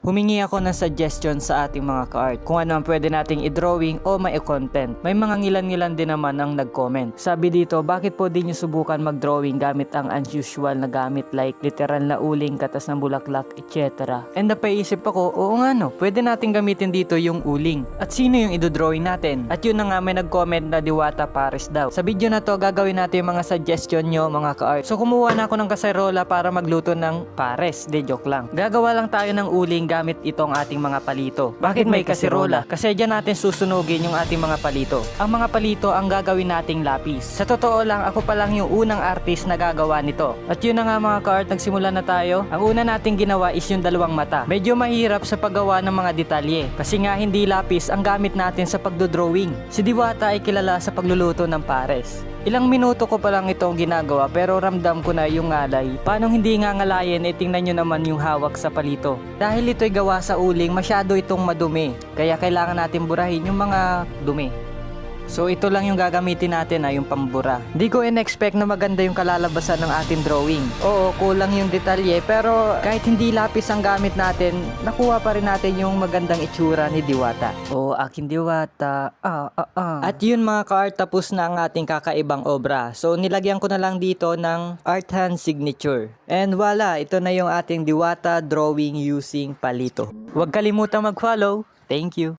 Humingi ako ng suggestion sa ating mga ka-art kung ano ang pwede nating i-drawing o mai-content. May mga ngilan-ngilan din naman ang nag-comment. Sabi dito, bakit po di nyo subukan mag-drawing gamit ang unusual na gamit like literal na uling, katas ng bulaklak, etc. And napaisip ako, oo nga no, pwede nating gamitin dito yung uling. At sino yung i-drawing natin? At yun na nga, may nag-comment na Diwata Pares daw. Sa video na to, gagawin natin yung mga suggestion nyo mga ka-art. So kumuha na ako ng kaserola para magluto ng pares. De joke lang. Gagawa lang tayo ng uling gamit itong ating mga palito. Bakit may kasirola? Kasi dyan natin susunugin yung ating mga palito. Ang mga palito ang gagawin nating lapis. Sa totoo lang, ako pa lang yung unang artist na gagawa nito. At yun na nga mga ka-art, nagsimula na tayo. Ang una nating ginawa is yung dalawang mata. Medyo mahirap sa paggawa ng mga detalye. Kasi nga hindi lapis ang gamit natin sa pagdodrawing. Si Diwata ay kilala sa pagluluto ng pares. Ilang minuto ko pa lang itong ginagawa pero ramdam ko na yung ngalay. Paano hindi nga ngalayin, tingnan nyo naman yung hawak sa palito. Dahil ito'y gawa sa uling, masyado itong madumi. Kaya kailangan natin burahin yung mga dumi. So ito lang yung gagamitin natin yung pambura. Di ko in-expect na maganda yung kalalabasan ng ating drawing. Oo, kulang yung detalye pero kahit hindi lapis ang gamit natin, nakuha pa rin natin yung magandang itsura ni Diwata. Oo, aking Diwata. At yun mga ka-art, tapos na ang ating kakaibang obra. So nilagyan ko na lang dito ng art hand signature. And voila, ito na yung ating Diwata drawing using palito. Huwag kalimutang mag-follow. Thank you.